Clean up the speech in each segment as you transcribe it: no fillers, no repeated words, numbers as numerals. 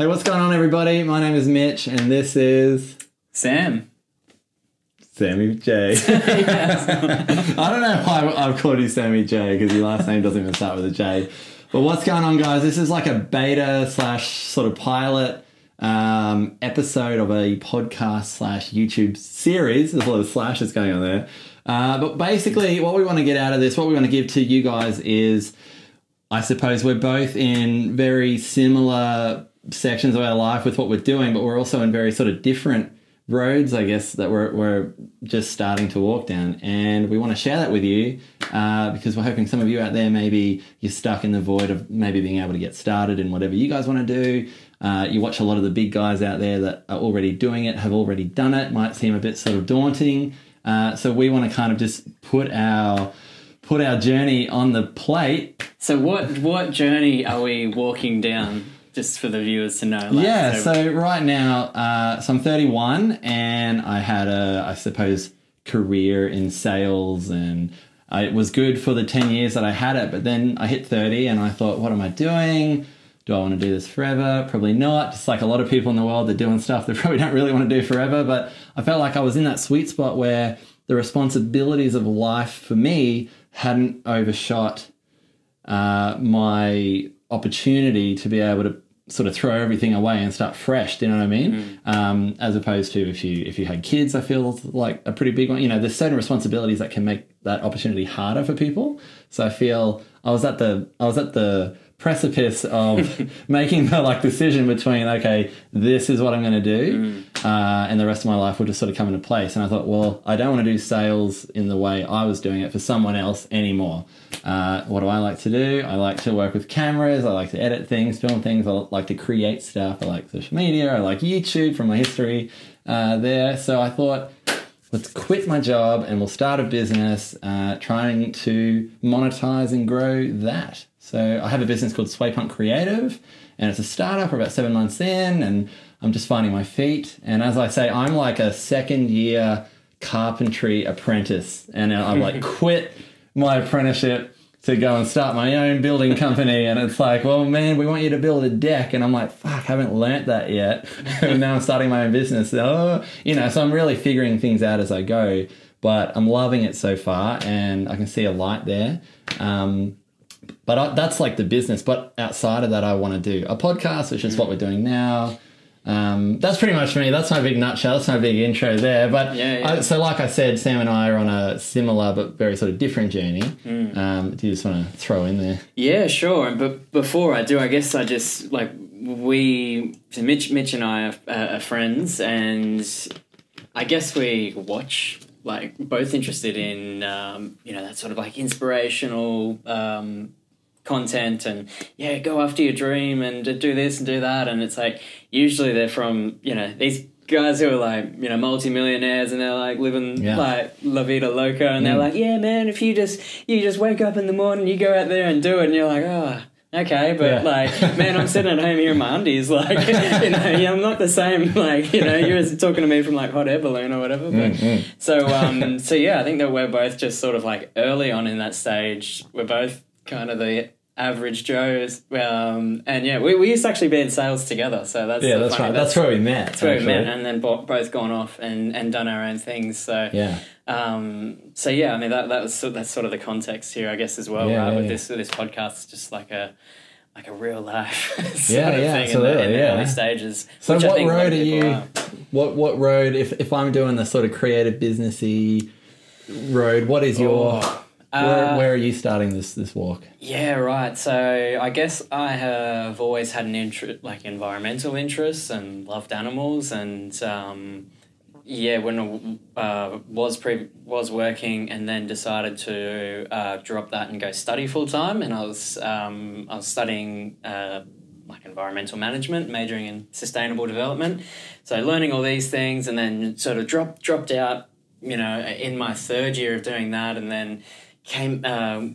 Hey, what's going on, everybody? My name is Mitch, and this is... Sammy J. I don't know why I've called you Sammy J, because your last name doesn't even start with a J. But what's going on, guys? This is like a beta slash sort of pilot episode of a podcast slash YouTube series. There's a lot of slashes going on there. But basically, what we want to get out of this, what we want to give to you guys is, I suppose we're both in very similar sections of our life with what we're doing, but we're also in very sort of different roads, I guess, that we're just starting to walk down. And we want to share that with you because we're hoping some of you out there, maybe you're stuck in the void of maybe being able to get started in whatever you guys want to do. You watch a lot of the big guys out there that are already doing it, have already done it, might seem a bit sort of daunting. So we want to kind of just put our journey on the plate. So what journey are we walking down, just for the viewers to know? So right now, so I'm 31 and I had I suppose, career in sales, and it was good for the 10 years that I had it, but then I hit 30 and I thought, what am I doing? Do I want to do this forever? Probably not. Just like a lot of people in the world, they're doing stuff they probably don't really want to do forever, but I felt like I was in that sweet spot where the responsibilities of life for me hadn't overshot my opportunity to be able to sort of throw everything away and start fresh. Do you know what I mean? As opposed to if you had kids, I feel like a pretty big one. You know, there's certain responsibilities that can make that opportunity harder for people. So I feel I was at the precipice of making the decision between, okay, this is what I'm going to do, and the rest of my life will just sort of come into place. And I thought, well, I don't want to do sales in the way I was doing it for someone else anymore. What do I like to do? I like to work with cameras. I like to edit things, film things. I like to create stuff. I like social media. I like YouTube from my history there. So I thought, let's quit my job and we'll start a business trying to monetize and grow that. So I have a business called Swaypunk Creative, and it's a startup. We're about 7 months in, and I'm just finding my feet. And as I say, I'm like a second-year carpentry apprentice, and I quit my apprenticeship to go and start my own building company. And it's like, well, man, we want you to build a deck, and I'm like, fuck, I haven't learnt that yet. And now I'm starting my own business. So I'm really figuring things out as I go. But I'm loving it so far, and I can see a light there. But that's like the business. But outside of that, I want to do a podcast, which is what we're doing now. That's pretty much me. That's my big nutshell. That's my big intro there. But so like I said, Sam and I are on a similar but very sort of different journey. Do you just want to throw in there? Yeah, sure. But before I do, I guess I just Mitch and I are friends, and I guess we watch, both interested in that sort of inspirational content, and go after your dream and do this and do that. And it's usually they're from these guys who are multi-millionaires, and they're living la vida loca, and they're like, yeah man, if you just wake up in the morning, you go out there and do it, and you're like, oh okay, but man, I'm sitting at home here in my undies, I'm not the same, you're talking to me from hot air balloon or whatever. But so I think that we're both just sort of early on in that stage. We're both kind of the average Joes, and we used to actually be in sales together. So that's that's right. That's where we met. That's where we met, and then both gone off and done our own things. So I mean that's sort of the context here, I guess, as well. With this podcast, just like a real life sort of thing in the early stages. So what road are you? What road? If I'm doing the sort of creative businessy road, what is your? Where are you starting this walk? Yeah, right. So I guess I have always had an interest, environmental interests, and loved animals. And when I was working, and then decided to drop that and go study full time. And I was studying environmental management, majoring in sustainable development. So learning all these things, and then sort of dropped out, in my third year of doing that, and then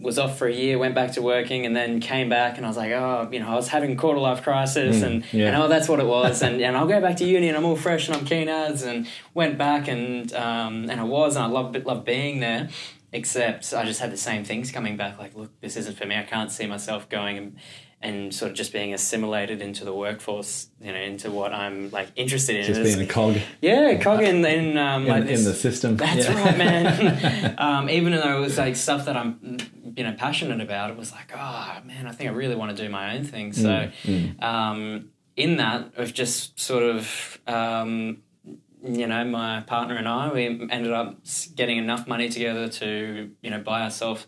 was off for a year, went back to working, and then came back, and I was like, I was having a quarter life crisis, and that's what it was, and I'll go back to uni, and I'm all fresh, and I'm keen as, and went back, and I loved being there, except I just had the same things coming back, look, this isn't for me, I can't see myself going and sort of just being assimilated into the workforce, you know, into what I'm like interested in. Just being a cog. Yeah, a cog in like in the system. That's right, man. Even though it was like stuff that I'm, you know, passionate about, it was like, oh man, I think I really want to do my own thing. So, in that, I've just sort of, you know, my partner and I, we ended up getting enough money together to, you know, buy ourselves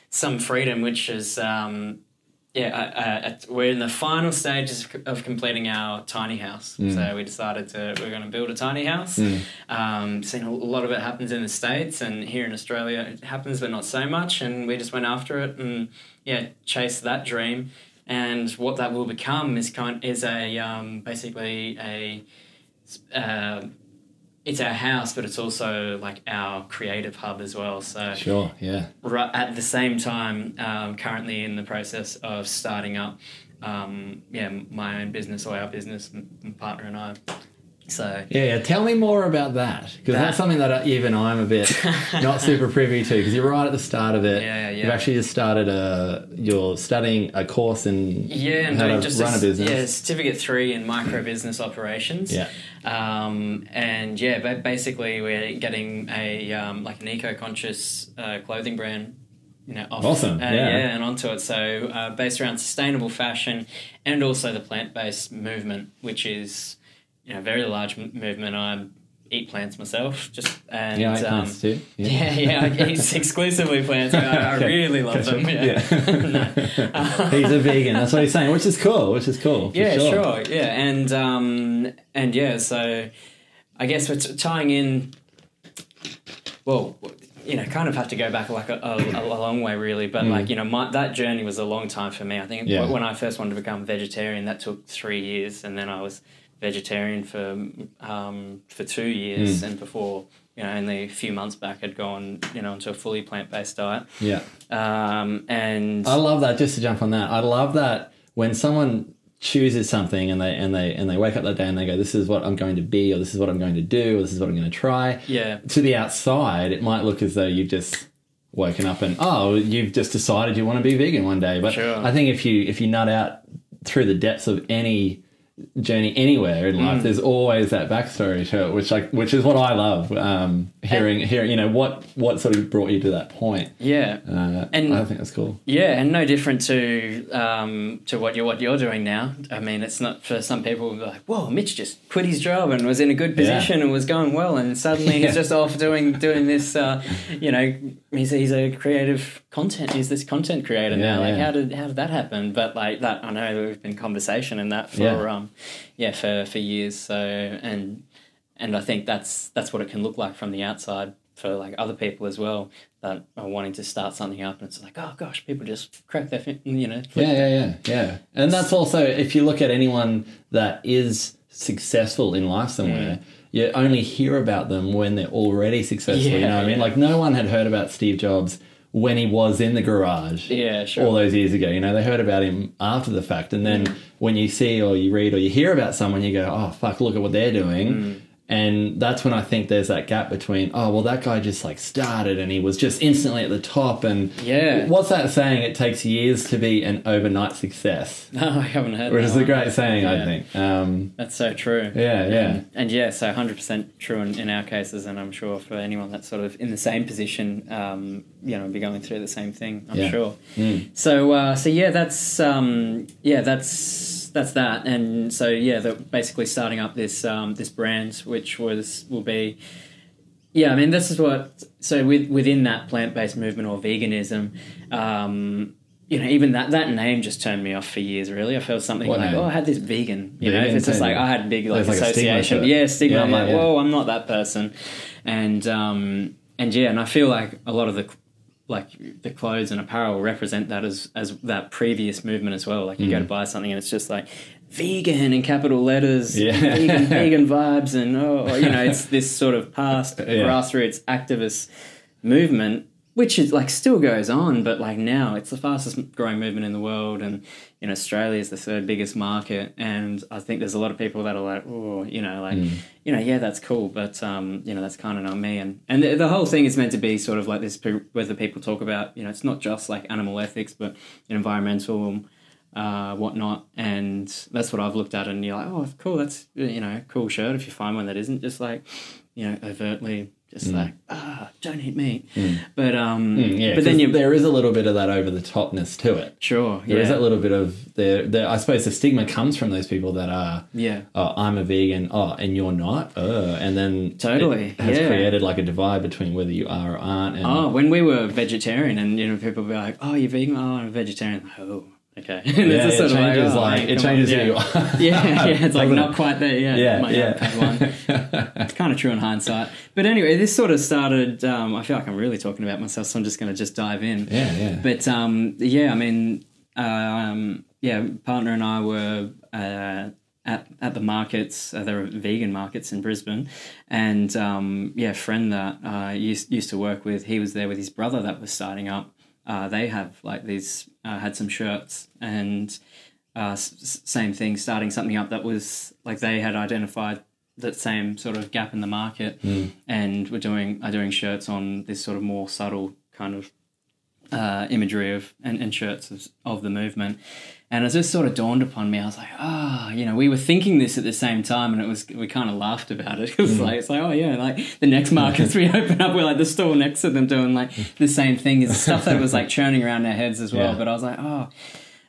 some freedom, which is. We're in the final stages of completing our tiny house. So we decided we're going to build a tiny house. Seen a lot of it happens in the States, and here in Australia it happens, but not so much. And we just went after it and chased that dream. And what that will become is basically it's our house, but it's also like our creative hub as well. So sure, yeah. Right at the same time, currently in the process of starting up, my own business, or our business, my partner and I. So yeah, tell me more about that, because that's something that even I'm a bit not super privy to. Because you're right at the start of it. Yeah. You've actually just started you're studying a course in how to run a business. Yeah, Certificate 3 in micro business operations. Yeah. Basically we're getting a like an eco-conscious clothing brand, you know, off, awesome. and onto it. So based around sustainable fashion and also the plant-based movement, which is, you know, a very large movement. I eat plants myself, I eat plants too. Yeah, I eat exclusively plants. I really love them. Yeah. He's a vegan. That's what he's saying, which is cool. Yeah, sure. Yeah, and so I guess we're tying in. Well, you know, kind of have to go back like a long way, really. But like, you know, that journey was a long time for me. I think when I first wanted to become vegetarian, that took 3 years, and then I was vegetarian for 2 years, and before, you know, only a few months back I'd gone, you know, into a fully plant-based diet. Yeah. And I love that. Just to jump on that, I love that when someone chooses something and they wake up that day and they go, this is what I'm going to be, or this is what I'm going to do, or this is what I'm going to try. Yeah. To the outside, it might look as though you've just woken up and you've just decided you want to be vegan one day. But sure. I think if you nut out through the depths of any journey anywhere in life, there's always that backstory to it, which is what I love. Hearing, you know, what sort of brought you to that point. Yeah, and I think that's cool. Yeah, and no different to what you're doing now. I mean, it's not, for some people like, whoa, Mitch just quit his job and was in a good position and was going well, and suddenly he's just off doing this. You know, he's a creative content. He's this content creator now. Like, how did that happen? But like that, I know we've been conversation in that for for years. So and I think that's what it can look like from the outside for like other people as well that are wanting to start something up, and it's like, oh gosh, people just crack their yeah. And that's also, if you look at anyone that is successful in life somewhere, you only hear about them when they're already successful. You know what I mean? Like, no one had heard about Steve Jobs when he was in the garage all those years ago. You know, they heard about him after the fact. And then when you see or you read or you hear about someone, you go, oh, fuck, look at what they're doing. And that's when I think there's that gap between, oh, well, that guy just like started and he was just instantly at the top. And what's that saying? It takes years to be an overnight success. No, I haven't heard that. Which is a great saying, I think. That's so true. Yeah. And so 100% true in our cases, and I'm sure for anyone that's sort of in the same position, you know, be going through the same thing, I'm sure. So that's that. And so they're basically starting up this this brand, which will be I mean, this is what, so within that plant-based movement or veganism, you know, even that name just turned me off for years, really. I felt something like, I had this vegan, you know, if it's just like, I had big like association. Stigma. I'm like, whoa, I'm not that person. And I feel like a lot of the clothes and apparel represent that as that previous movement as well. Like, you go to buy something and it's just like vegan in capital letters, vegan vibes, and you know, it's this sort of past grassroots activist movement, which is like still goes on, but like now it's the fastest growing movement in the world, and in Australia is the third biggest market. And I think there's a lot of people that are like, oh, you know, like, you know, yeah, that's cool, but you know, that's kind of not me. And the whole thing is meant to be sort of like this, whether people talk about, you know, it's not just like animal ethics, but environmental whatnot, and that's what I've looked at, and you're like, oh, cool, that's, you know, cool shirt if you find one that isn't just like, you know, overtly just like, don't eat meat. But but then there is a little bit of that over the topness to it. Sure, there is that little bit of the I suppose the stigma comes from those people that are oh, I'm a vegan, oh, and you're not, and then totally it has created like a divide between whether you are or aren't. And when we were vegetarian, and you know, people would be like, oh, you're vegan, oh, I'm a vegetarian. Oh, okay. And it's it changes it changes who you are. It's like not quite there yet. It's kind of true in hindsight. But anyway, this sort of started, I feel like I'm really talking about myself, so I'm just going to just dive in. But I mean, partner and I were at the markets, there were vegan markets in Brisbane, and a friend that I used to work with, he was there with his brother that was starting up. They have like these, had some shirts, and same thing, starting something up that was like they had identified that same sort of gap in the market, and are doing shirts on this sort of more subtle kind of imagery of and shirts of the movement. And it just sort of dawned upon me. I was like, you know, we were thinking this at the same time, and we kind of laughed about it. It's like, oh yeah, like the next markets we open up, we're like the store next to them doing like the same thing. Is stuff that was like churning around our heads as well. But I was like,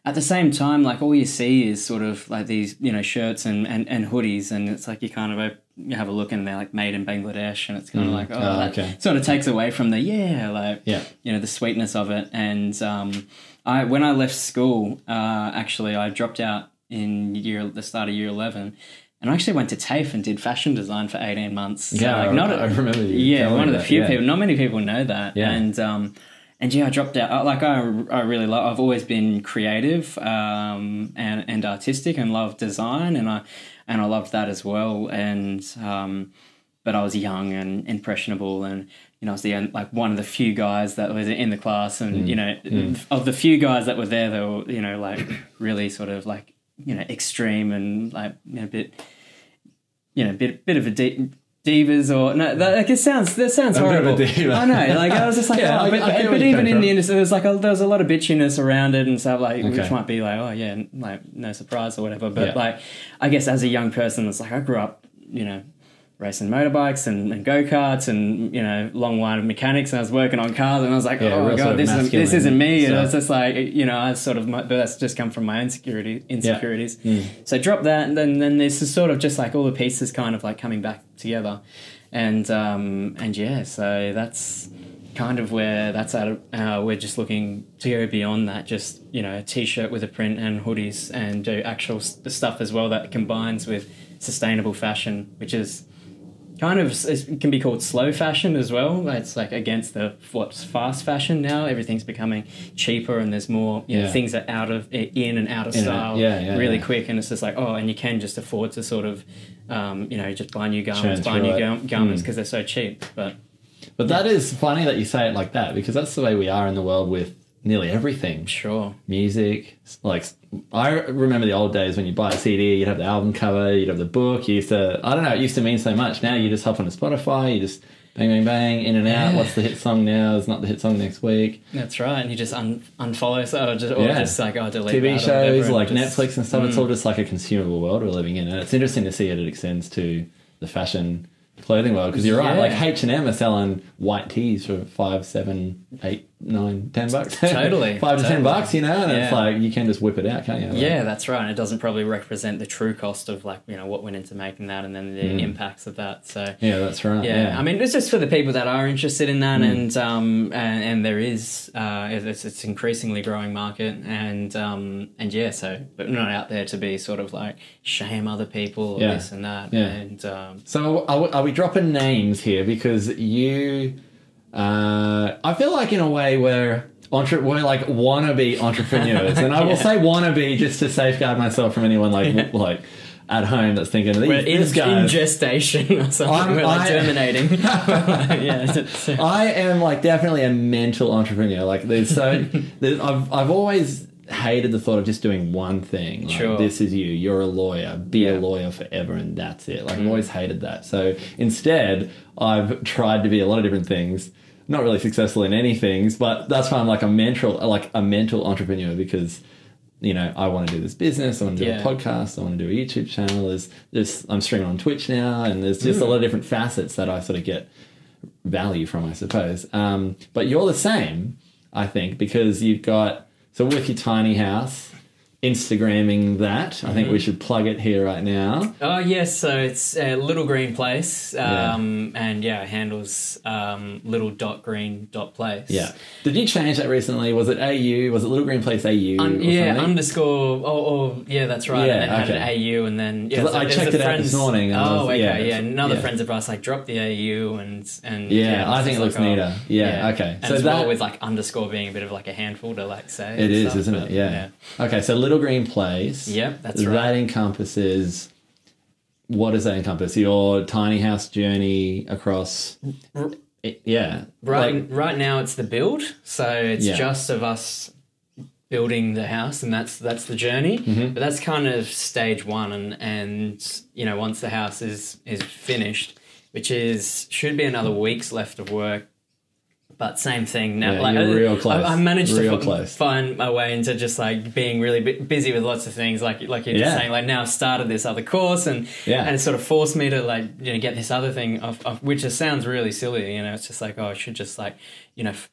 at the same time, like all you see is sort of like these, you know, shirts and hoodies, and it's like you kind of you have a look and they're like made in Bangladesh, and it's kind of like, that sort of takes away from the you know, the sweetness of it. And when I left school, actually I dropped out in the start of year 11, and I actually went to TAFE and did fashion design for 18 months. So I remember you. Yeah, one of the few people. Not many people know that. Yeah. And I dropped out. Like I really love. I've always been creative and artistic, and loved design, and I loved that as well. And but I was young and impressionable, and you know, I was like one of the few guys that was in the class, and you know, of the few guys that were there, they were, you know, like really sort of like, you know, extreme and like, you know, bit of a divas, or no, like it sounds horrible. I know, like I was just like, but even in the industry, there was a lot of bitchiness around it and stuff, like which might be like, like no surprise or whatever. But like, I guess as a young person, it's like I grew up, you know, racing motorbikes and go-karts and, you know, long line of mechanics, and I was working on cars, and I was like, oh my God, this isn't me. And I was just like, you know, I sort of, but that's just come from my insecurities. So I dropped that, and then this is sort of just like all the pieces kind of like coming back together. And so that's kind of where that's at. We're just looking to go beyond that, just, you know, a t-shirt with a print and hoodies, and do actual stuff as well that combines with sustainable fashion, which is kind of, it can be called slow fashion as well. It's like against what's fast fashion now. Everything's becoming cheaper, and there's more, you know, things are in and out of style really quick, and it's just like, and you can just afford to sort of, you know, just buy new garments, because they're so cheap. But that is funny that you say it like that, because that's the way we are in the world with nearly everything. Sure. Music, like I remember the old days when you buy a CD, you'd have the album cover, you'd have the book. You used to, I don't know, it used to mean so much. Now you just hop onto Spotify, you just bang, bang, bang, in and out. What's the hit song now? Is not the hit song next week. That's right. And you just unfollow, just like, delete TV shows, like Netflix and stuff. It's all just like a consumable world we're living in. And it's interesting to see it extends to the fashion clothing world, because you're right, like H&M are selling white tees for $5, $7, $8, $9, $10. Totally. $5 to $10, you know, and it's like you can just whip it out, can't you? Like, that's right. And it doesn't probably represent the true cost of, like, you know, what went into making that, and then the impacts of that. So that's right. Yeah. I mean, it's just for the people that are interested in that, and there is it's increasingly growing market, and so, but not out there to be sort of like shame other people or this and that. And so are we dropping names here, because you I feel like in a way we're like wannabe entrepreneurs, and I will say wannabe just to safeguard myself from anyone like at home that's thinking we're in gestation or something. We're like germinating. I am like definitely a mental entrepreneur. Like I've always hated the thought of just doing one thing. Like, this is you're a lawyer, be a lawyer forever, and that's it. Like I've always hated that. So instead I've tried to be a lot of different things, not really successful in any things, but that's why I'm like a mental entrepreneur, because I want to do this business, I want to do a podcast, I want to do a YouTube channel. I'm streaming on Twitch now, and there's just a lot of different facets that I sort of get value from, I suppose. But you're the same, I think, because you've got, so with your tiny house, Instagramming that. I think we should plug it here right now. Oh, yes. So it's a Little Green Place. And it handles little.green.place. Yeah. Did you change that recently? Was it AU? Was it Little Green Place AU? Underscore. Yeah, that's right. Yeah, and it had an AU, and then I checked it out this morning. Another friend's advice, like drop the AU and I think it looks neater. Yeah. Okay. And so as well with like underscore being a bit of like a handful to like say. It is, isn't it? Yeah. Okay. So Little Green Place. Yep, that's right. That encompasses. What does that encompass? Your tiny house journey across. Yeah. Right now it's the build, so it's just of us building the house, and that's the journey. But that's kind of stage one, and once the house is finished, which should be another week's left of work. But same thing now. Yeah, you're real close. I managed to find my way into just like being really busy with lots of things, like you're just saying. Like now I've started this other course, and it sort of forced me to like get this other thing off, which just sounds really silly. It's just like, I should just like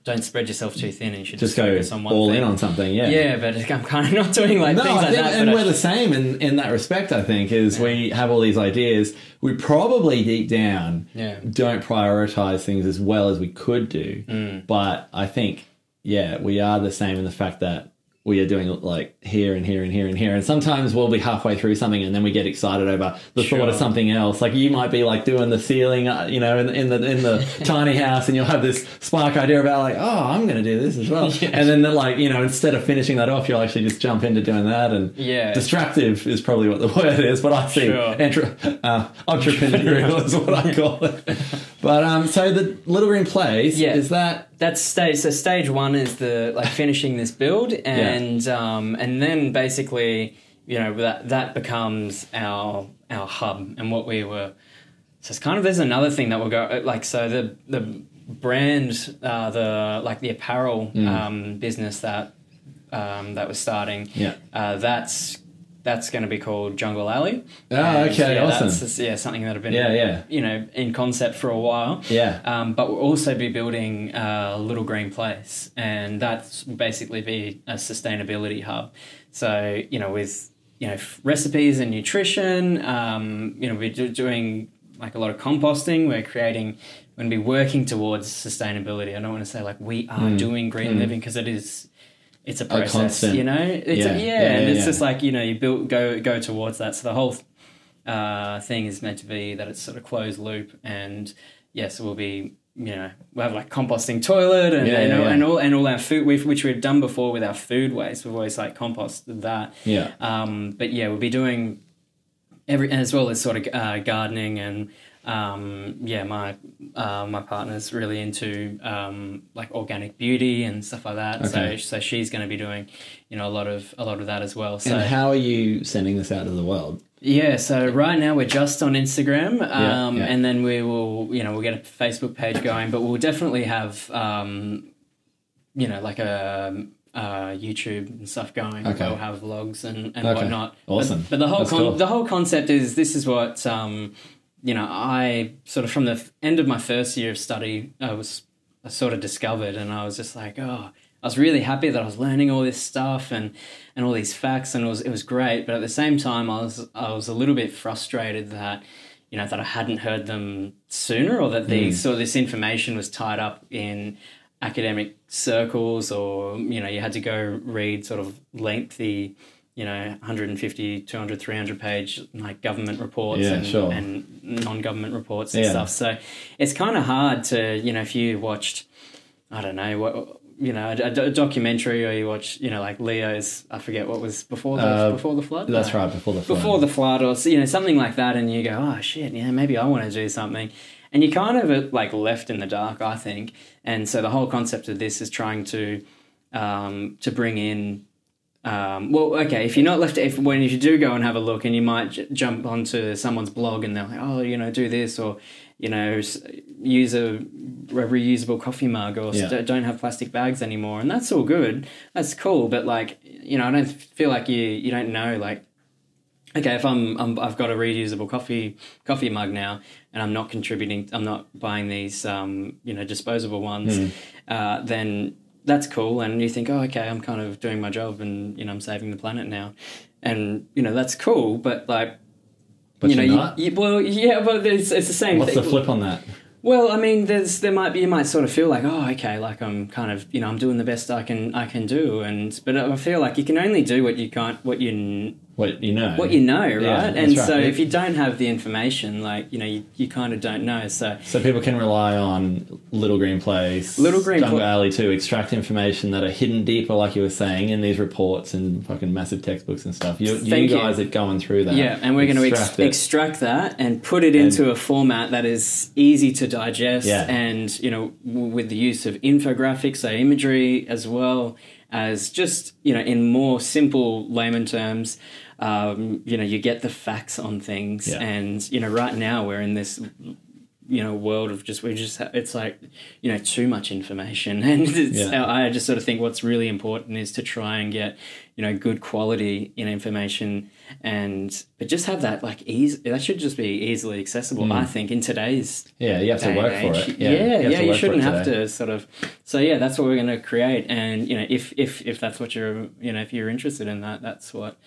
don't spread yourself too thin, and you should just focus on one all thing. In on something. Yeah, but I'm kind of not doing like things like that. And we're the same in that respect. I think is we have all these ideas. We probably deep down don't prioritize things as well as we could do. But I think, we are the same in the fact that we are doing like here and here and here and here. And sometimes we'll be halfway through something and then we get excited over the thought of something else. Like you might be like doing the ceiling, in the tiny house, and you'll have this spark idea about like, oh, I'm going to do this as well. And then instead of finishing that off, you'll actually just jump into doing that. And distractive is probably what the word is, but I see entrepreneurial is what I call it. But so the Little Green Place, is that... That's stage. So stage one is the like finishing this build, and then basically that becomes our hub and what we were. So it's kind of there's another thing that will go like so the brand the apparel business that was starting. That's going to be called Jungle Alley. Oh, okay, awesome. That's something that have been in concept for a while. But we'll also be building a Little Green Place, and that's basically be a sustainability hub. So with recipes and nutrition, we're doing like a lot of composting. We're going to be working towards sustainability. I don't want to say like we are doing green living, because it's a process, constant, and it's just like you go towards that. So the whole thing is meant to be that it's sort of closed loop, and so we'll be we'll have like composting toilet and all our food, which we've done before with our food waste. We've always like composted that. But we'll be doing as well as sort of gardening and. My partner's really into like organic beauty and stuff like that. Okay. So she's going to be doing a lot of that as well. So, and how are you sending this out to the world? Yeah, so right now we're just on Instagram, and then we will we'll get a Facebook page going, but we'll definitely have like a YouTube and stuff going. Okay. We'll have vlogs and whatnot. Awesome. But the whole concept is this is what I sort of from the end of my first year of study, I sort of discovered, and I was just like, I was really happy that I was learning all this stuff and all these facts, and it was great. But at the same time, I was a little bit frustrated that that I hadn't heard them sooner, or that this information was tied up in academic circles, or you had to go read sort of lengthy 150, 200, 300 page like government reports and non-government reports and stuff. So it's kind of hard to, if you watched, I don't know, a documentary, or you watch, like Leo's, I forget what was before the flood. That's right, before the flood. Before the flood, or something like that, and you go, oh shit, maybe I want to do something. And you're kind of like left in the dark, I think. And so the whole concept of this is trying to bring in well, okay, if you're not left, if you do go and have a look, and you might jump onto someone's blog and they're like, oh, do this, or use a reusable coffee mug, or don't have plastic bags anymore, and that's all good. That's cool, but like, I don't feel like you don't know, like, okay, if I've got a reusable coffee mug now, and I'm not contributing, I'm not buying these disposable ones, then that's cool, and you think, oh, okay, I'm kind of doing my job, and I'm saving the planet now, and that's cool, but like, but you're not? Well, yeah, but it's the same. What's the flip on that? Well, I mean, you might sort of feel like, oh, okay, like I'm kind of, I'm doing the best I can do, but I feel like you can only do what you know, right? Yeah, and right. so if you don't have the information, like, you kind of don't know. So people can rely on Little Green Place, Jungle Alley to extract information that are hidden deeper, like you were saying, in these reports and fucking massive textbooks and stuff. You guys are going through that. Yeah, and we're going to extract that and put it into a format that is easy to digest, and, with the use of infographics, so imagery, as well as just, in more simple layman terms, you get the facts on things, and right now we're in this world of it's like too much information, and I just sort of think what's really important is to try and get good quality information, but just have that like that should just be easily accessible. I think in today's you have to work for it. You shouldn't have to sort of. So that's what we're going to create, and if that's what you're if you're interested in that, that's what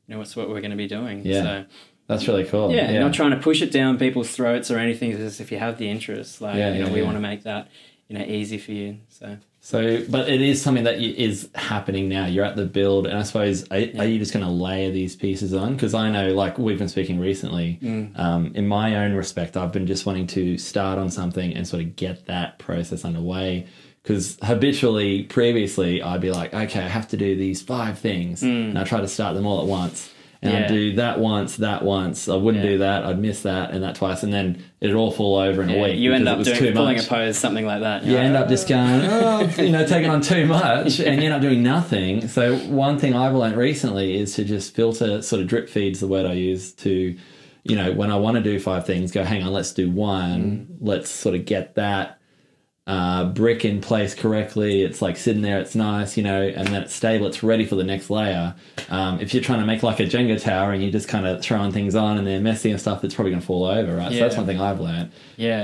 what's what we're going to be doing. So that's really cool. Not trying to push it down people's throats or anything. It's just if you have the interest, like we want to make that easy for you. So, but it is something that is happening now. You're at the build, and I suppose are you just going to layer these pieces on? Because I know, like we've been speaking recently, in my own respect, I've been just wanting to start on something and sort of get that process underway. Because habitually, previously, I'd be like, okay, I have to do these 5 things, and I try to start them all at once. And I'd do that once. I wouldn't do that. I'd miss that and that twice. And then it'd all fall over in a week. You end up pulling a pose, something like that. You end up just going, taking on too much, and you end up doing nothing. So one thing I've learned recently is to just filter, sort of drip feeds, the word I use, to, when I want to do 5 things, go, hang on, let's do 1. Let's sort of get that brick in place correctly. It's like sitting there, it's nice, and then it's stable, it's ready for the next layer. If you're trying to make like a Jenga tower and you're just kind of throwing things on and they're messy and stuff, it's probably going to fall over, right? So that's one thing I've learned.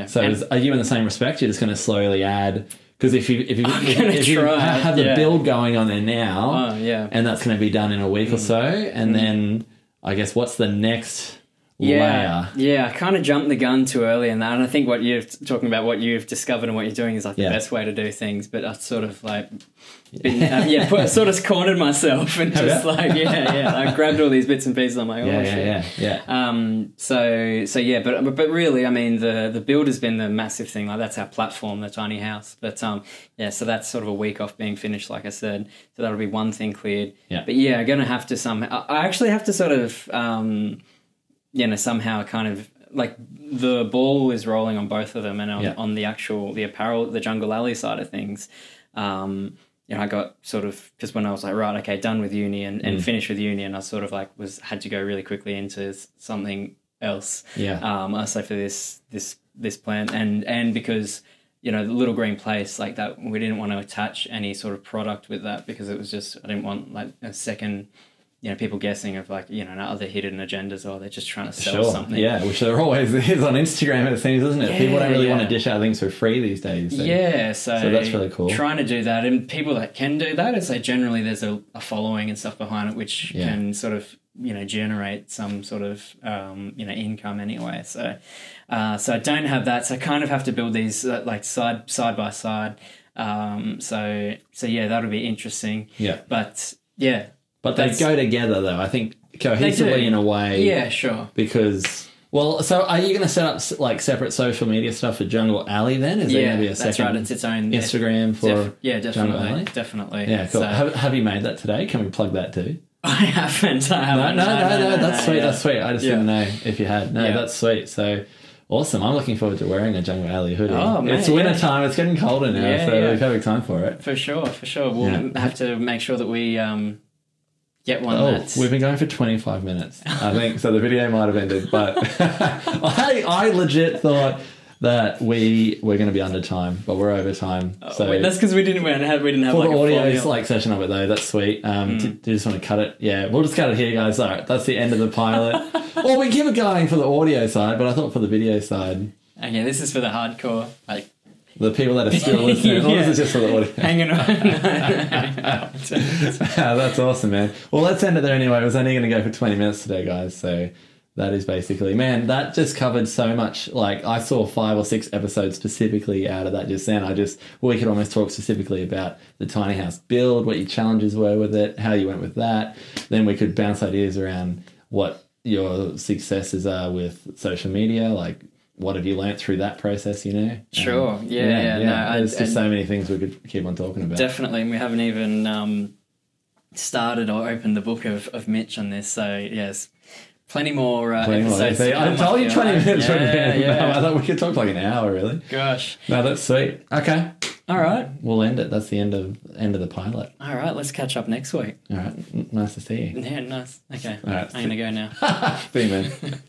So are you in the same respect? You're just going to slowly add, because if you have the build going on there now, and that's going to be done in a week or so, and then I guess what's the next layer? I kind of jumped the gun too early in that, and I think what you're talking about, what you've discovered and what you're doing is like the best way to do things, but I sort of like sort of cornered myself and just I grabbed all these bits and pieces. I'm like, but really, I mean, the build has been the massive thing. Like that's our platform, the tiny house. But so that's sort of a week off being finished, like I said. So that'll be one thing cleared. But I'm gonna have to I actually have to sort of somehow kind of like the ball is rolling on both of them, and on the apparel, the Jungle Alley side of things. I got sort of, because when I was like, right, okay, done with uni and finished with uni, and I sort of like had to go really quickly into something else. So for this plan, and because the Little Green Place, like that, we didn't want to attach any sort of product with that, because it was just, I didn't want like a second, people guessing of like, other hidden agendas, or they're just trying to sell something. Yeah, which there always is on Instagram, it seems, isn't it? People don't really want to dish out things for free these days. So that's really cool. Trying to do that, and people that can do that, is like generally there's a following and stuff behind it, which can sort of, generate some sort of, income anyway. So I don't have that. So I kind of have to build these like side by side. So that'll be interesting. But they go together, though, I think, cohesively in a way. Yeah, sure. Because, so are you going to set up like separate social media stuff for Jungle Alley then? Is there going to be a second? That's right. It's its own Instagram for Jungle Alley? Definitely. Yeah, cool. So, have you made that today? Can we plug that too? I haven't. No, that's sweet. That's sweet. I just didn't know if you had. No, that's sweet. So awesome. I'm looking forward to wearing a Jungle Alley hoodie. Oh, man, it's winter time. It's getting colder now, so perfect time for it. For sure. We'll have to make sure that we Get one Oh, that's... we've been going for 25 minutes, I think. So the video might have ended, but I legit thought that we were going to be under time, but we're over time. So wait, that's because we didn't have for like the a audio full- like session of it though, that's sweet. Do you just want to cut it? Yeah, we'll just cut it here, guys. All right, that's the end of the pilot. Or we keep it going for the audio side, but I thought for the video side, Okay, this is for the hardcore, like the people that are still listening. Or this is just for the audio. hanging on. That's awesome, man. Well, let's end it there anyway. It was only going to go for 20 minutes today, guys. So that is basically, man, that just covered so much. Like, I saw 5 or 6 episodes specifically out of that just then. We could almost talk specifically about the tiny house build, what your challenges were with it, how you went with that. Then we could bounce ideas around what your successes are with social media, like, what have you learnt through that process, you know? Sure. Yeah. No, there's just so many things we could keep on talking about. Definitely. And we haven't even started or opened the book of Mitch on this. So, yes, plenty more episodes. See, I told you 20 minutes. Yeah. I thought we could talk like an hour, really. Gosh. No, that's sweet. Okay. All right. We'll end it. That's the end of the pilot. All right. Let's catch up next week. All right. Nice to see you. Yeah, nice. Okay. All right. I'm going to go now. See you, man.